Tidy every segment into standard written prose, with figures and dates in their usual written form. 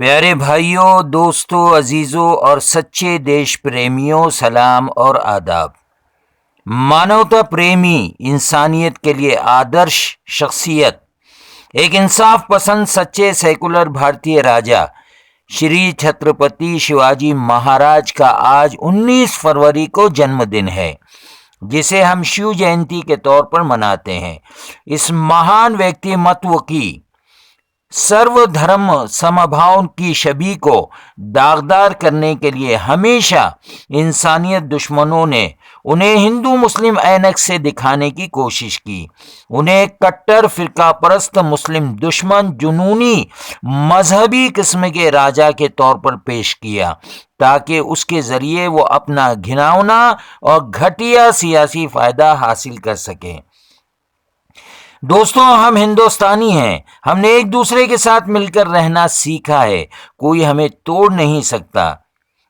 پیارے بھائیوں، دوستوں، عزیزوں اور سچے دیش پریمیوں، سلام اور آداب۔ مانوتا پریمی، انسانیت کے لیے آدرش شخصیت، ایک انصاف پسند سچے سیکولر بھارتی راجا شری چھترپتی شیواجی مہاراج کا آج 19 فروری کو جنم دن ہے، جسے ہم شیو جینتی کے طور پر مناتے ہیں۔ اس مہان ویکتی متو کی سرو دھرم سمبھاؤ کی شبی کو داغدار کرنے کے لیے ہمیشہ انسانیت دشمنوں نے انہیں ہندو مسلم اینک سے دکھانے کی کوشش کی۔ انہیں کٹر فرقہ پرست مسلم دشمن، جنونی مذہبی قسم کے راجا کے طور پر پیش کیا تاکہ اس کے ذریعے وہ اپنا گھناؤنا اور گھٹیا سیاسی فائدہ حاصل کر سکیں۔ دوستوں، ہم ہندوستانی ہیں، ہم نے ایک دوسرے کے ساتھ مل کر رہنا سیکھا ہے، کوئی ہمیں توڑ نہیں سکتا۔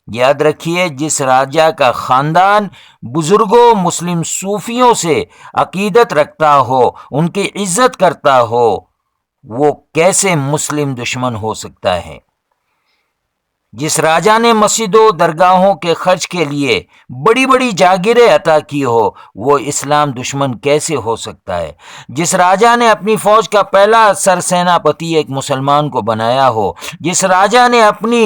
یاد رکھیے، جس راجا کا خاندان بزرگوں مسلم صوفیوں سے عقیدت رکھتا ہو، ان کی عزت کرتا ہو، وہ کیسے مسلم دشمن ہو سکتا ہے؟ جس راجا نے مسجدوں درگاہوں کے خرچ کے لیے بڑی بڑی جاگیریں عطا کی ہو، وہ اسلام دشمن کیسے ہو سکتا ہے؟ جس راجا نے اپنی فوج کا پہلا سرسیناپتی ایک مسلمان کو بنایا ہو، جس راجا نے اپنی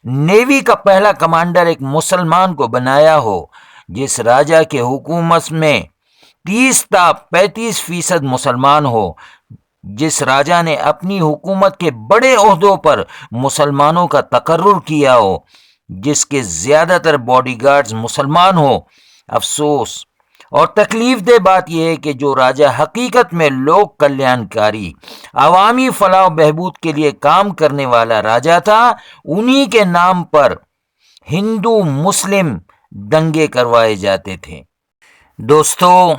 نیوی کا پہلا کمانڈر ایک مسلمان کو بنایا ہو، جس راجا کے حکومت میں 30 تا 35% مسلمان ہو، جس راجا نے اپنی حکومت کے بڑے عہدوں پر مسلمانوں کا تقرر کیا ہو، جس کے زیادہ تر باڈی گارڈز مسلمان ہو، افسوس اور تکلیف دہ بات یہ ہے کہ جو راجا حقیقت میں لوک کلیانکاری، عوامی فلاح و بہبود کے لیے کام کرنے والا راجا تھا، انہی کے نام پر ہندو مسلم دنگے کروائے جاتے تھے۔ دوستو،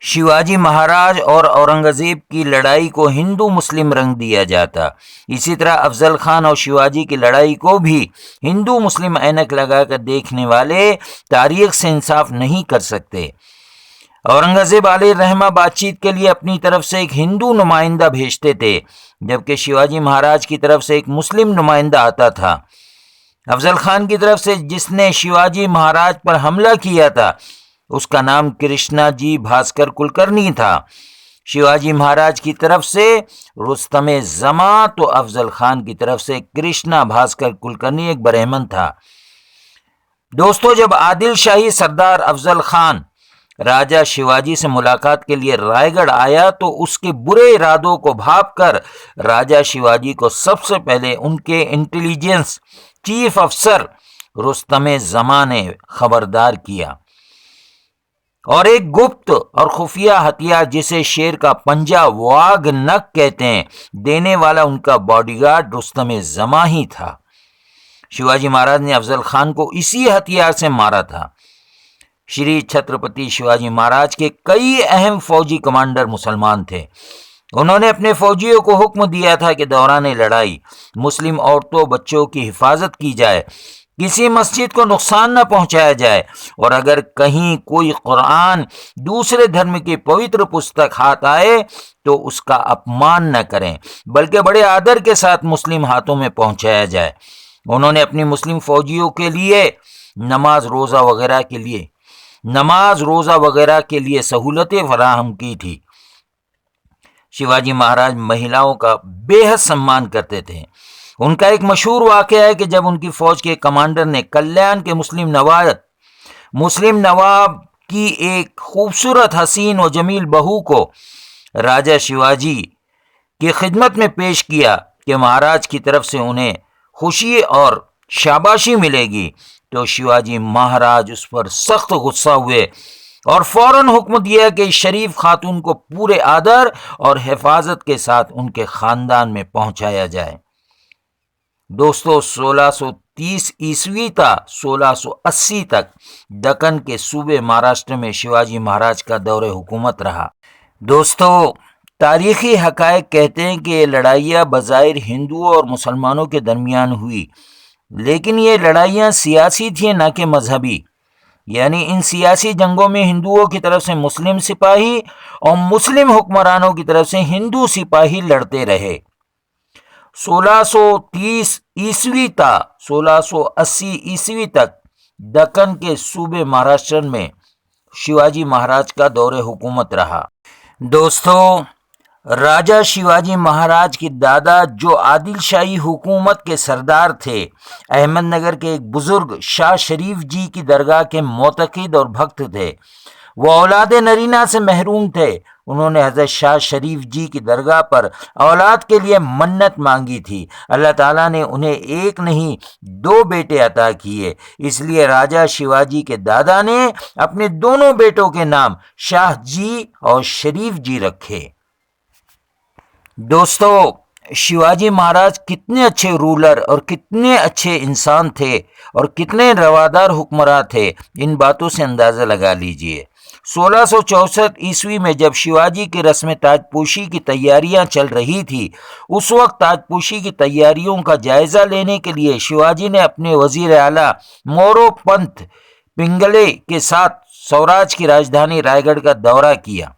شیواجی مہاراج اور اورنگزیب کی لڑائی کو ہندو مسلم رنگ دیا جاتا، اسی طرح افضل خان اور شیواجی کی لڑائی کو بھی ہندو مسلم اینک لگا کر دیکھنے والے تاریخ سے انصاف نہیں کر سکتے۔ اورنگزیب علیہ الرحمہ بات چیت کے لیے اپنی طرف سے ایک ہندو نمائندہ بھیجتے تھے، جبکہ شیواجی مہاراج کی طرف سے ایک مسلم نمائندہ آتا تھا۔ افضل خان کی طرف سے جس نے شیواجی مہاراج پر حملہ کیا تھا، اس کا نام کرشنا جی بھاسکر کلکرنی تھا۔ شیواجی مہاراج کی طرف سے رستم زماں تو افضل خان کی طرف سے کرشنا بھاسکر کلکرنی ایک برہمن تھا۔ دوستو، جب عادل شاہی سردار افضل خان راجا شیواجی سے ملاقات کے لیے رائے گڑھ آیا تو اس کے برے ارادوں کو بھانپ کر راجا شیواجی کو سب سے پہلے ان کے انٹیلیجنس چیف افسر رستم زماں نے خبردار کیا، اور ایک گپت اور خفیہ ہتھیار جسے شیر کا پنجہ واگ نک کہتے ہیں دینے والا ان کا باڈی گارڈ رستم زماں ہی تھا۔ شیواجی مہاراج نے افضل خان کو اسی ہتھیار سے مارا تھا۔ شری چھترپتی شیواجی مہاراج کے کئی اہم فوجی کمانڈر مسلمان تھے۔ انہوں نے اپنے فوجیوں کو حکم دیا تھا کہ دوران لڑائی مسلم عورتوں بچوں کی حفاظت کی جائے، کسی مسجد کو نقصان نہ پہنچایا جائے، اور اگر کہیں کوئی قرآن دوسرے دھرم کی پوتر پستک ہاتھ آئے تو اس کا اپمان نہ کریں، بلکہ بڑے آدر کے ساتھ مسلم ہاتھوں میں پہنچایا جائے۔ انہوں نے اپنی مسلم فوجیوں کے لیے نماز روزہ وغیرہ کے لیے سہولتیں فراہم کی تھی۔ شیواجی مہاراج مہیلاؤں کا بے حد سمان کرتے تھے۔ ان کا ایک مشہور واقعہ ہے کہ جب ان کی فوج کے کمانڈر نے کلیان کے مسلم نواب کی ایک خوبصورت حسین و جمیل بہو کو راجا شیواجی کی خدمت میں پیش کیا کہ مہاراج کی طرف سے انہیں خوشی اور شاباشی ملے گی، تو شیواجی مہاراج اس پر سخت غصہ ہوئے اور فوراً حکم دیا کہ اس شریف خاتون کو پورے آدر اور حفاظت کے ساتھ ان کے خاندان میں پہنچایا جائے۔ دوستو، 1630 عیسوی تا 1680 تک دکن کے صوبے مہاراشٹر میں شیواجی مہاراج کا دور حکومت رہا۔ دوستو، تاریخی حقائق کہتے ہیں کہ یہ لڑائیاں بظاہر ہندوؤں اور مسلمانوں کے درمیان ہوئی، لیکن یہ لڑائیاں سیاسی تھیں نہ کہ مذہبی، یعنی ان سیاسی جنگوں میں ہندوؤں کی طرف سے مسلم سپاہی اور مسلم حکمرانوں کی طرف سے ہندو سپاہی لڑتے رہے۔ 1630 تا 1680 تک دکن کے صوبے مہاراشٹر میں شیواجی مہاراج کا دور حکومت رہا۔ دوستو، راجہ شیواجی مہاراج کے دادا جو عادل شاہی حکومت کے سردار تھے، احمد نگر کے ایک بزرگ شاہ شریف جی کی درگاہ کے معتقد اور بھکت تھے۔ وہ اولاد نرینہ سے محروم تھے۔ انہوں نے حضرت شاہ شریف جی کی درگاہ پر اولاد کے لیے منت مانگی تھی۔ اللہ تعالیٰ نے انہیں ایک نہیں 2 بیٹے عطا کیے۔ اس لیے راجہ شیواجی کے دادا نے اپنے دونوں بیٹوں کے نام شاہ جی اور شریف جی رکھے۔ دوستو، شیواجی مہاراج کتنے اچھے رولر اور کتنے اچھے انسان تھے اور کتنے روادار حکمراں تھے، ان باتوں سے اندازہ لگا لیجئے۔ 1664 میں جب شیواجی کی رسم تاج پوشی کی تیاریاں چل رہی تھی، اس وقت تاج پوشی کی تیاریوں کا جائزہ لینے کے لیے شیواجی نے اپنے وزیر اعلیٰ مورو پنت پنگلے کے ساتھ سوراج کی راجدھانی رائے گڑھ کا دورہ کیا۔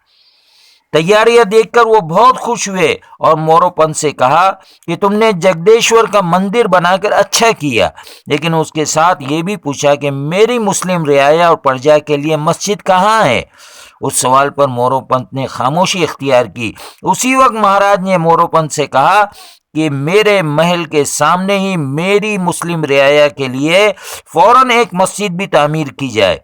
تیاریاں دیکھ کر وہ بہت خوش ہوئے اور مورو پنت سے کہا کہ تم نے جگدیشور کا مندر بنا کر اچھا کیا، لیکن اس کے ساتھ یہ بھی پوچھا کہ میری مسلم رعایا اور پرجا کے لیے مسجد کہاں ہے؟ اس سوال پر مورو پنت نے خاموشی اختیار کی۔ اسی وقت مہاراج نے مورو پنت سے کہا کہ میرے محل کے سامنے ہی میری مسلم رعایا کے لیے فوراً ایک مسجد بھی تعمیر کی جائے،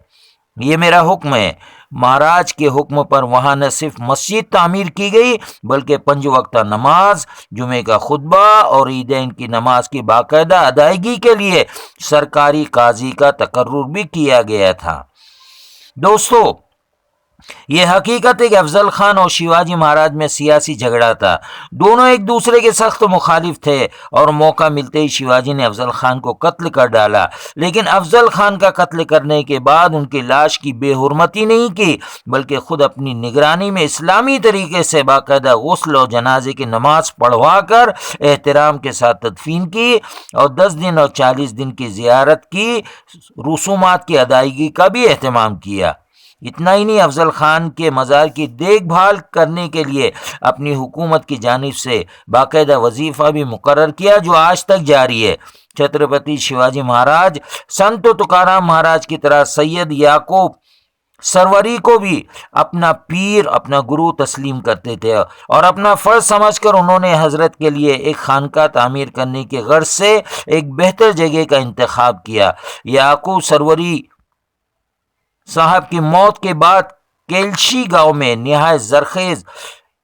یہ میرا حکم ہے۔ مہاراج کے حکم پر وہاں نہ صرف مسجد تعمیر کی گئی بلکہ 5 وقتہ نماز، جمعے کا خطبہ اور عیدین کی نماز کی باقاعدہ ادائیگی کے لیے سرکاری قاضی کا تقرر بھی کیا گیا تھا۔ دوستو، یہ حقیقت ہے کہ افضل خان اور شیواجی مہاراج میں سیاسی جھگڑا تھا۔ دونوں ایک دوسرے کے سخت مخالف تھے اور موقع ملتے ہی شیواجی نے افضل خان کو قتل کر ڈالا، لیکن افضل خان کا قتل کرنے کے بعد ان کی لاش کی بے حرمتی نہیں کی بلکہ خود اپنی نگرانی میں اسلامی طریقے سے باقاعدہ غسل اور جنازے کی نماز پڑھوا کر احترام کے ساتھ تدفین کی اور 10 دن اور 40 دن کی زیارت کی رسومات کی ادائیگی کا بھی اہتمام کیا۔ اتنا ہی نہیں، افضل خان کے مزار کی دیکھ بھال کرنے کے لیے اپنی حکومت کی جانب سے باقاعدہ وظیفہ بھی مقرر کیا جو آج تک جاری ہے۔ چھترپتی شیواجی مہاراج سنت تکارام مہاراج کی طرح سید یعقوب سروری کو بھی اپنا پیر، اپنا گرو تسلیم کرتے تھے اور اپنا فرض سمجھ کر انہوں نے حضرت کے لیے ایک خانقاہ تعمیر کرنے کی غرض سے ایک بہتر جگہ کا انتخاب کیا۔ یعقوب سروری صاحب کی موت کے بعد کیلشی گاؤں میں نہایت زرخیز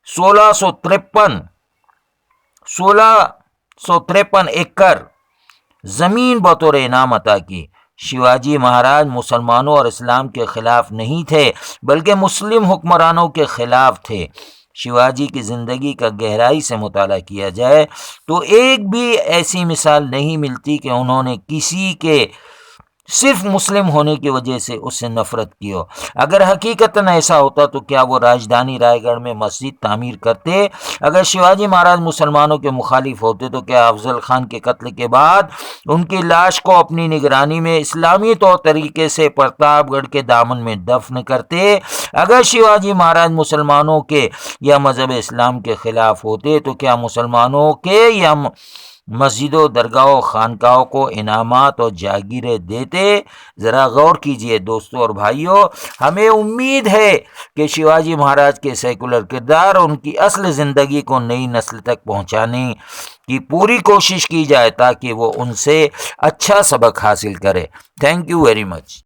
1653 ایکڑ زمین بطور انعام عطا کی۔ شیواجی مہاراج مسلمانوں اور اسلام کے خلاف نہیں تھے بلکہ مسلم حکمرانوں کے خلاف تھے۔ شیواجی کی زندگی کا گہرائی سے مطالعہ کیا جائے تو ایک بھی ایسی مثال نہیں ملتی کہ انہوں نے کسی کے صرف مسلم ہونے کی وجہ سے اس سے نفرت کی ہو۔ اگر حقیقتاً ایسا ہوتا تو کیا وہ راجدھانی رائے گڑھ میں مسجد تعمیر کرتے؟ اگر شیواجی مہاراج مسلمانوں کے مخالف ہوتے تو کیا افضل خان کے قتل کے بعد ان کی لاش کو اپنی نگرانی میں اسلامی طور طریقے سے پرتاپ گڑھ کے دامن میں دفن کرتے؟ اگر شیواجی مہاراج مسلمانوں کے یا مذہب اسلام کے خلاف ہوتے تو کیا مسلمانوں کے یا مسجدوں، درگاہوں، خانقاہوں کو انعامات اور جاگیریں دیتے؟ ذرا غور کیجئے دوستوں اور بھائیوں، ہمیں امید ہے کہ شیواجی مہاراج کے سیکولر کردار اور ان کی اصل زندگی کو نئی نسل تک پہنچانے کی پوری کوشش کی جائے تاکہ وہ ان سے اچھا سبق حاصل کرے۔ Thank you very much.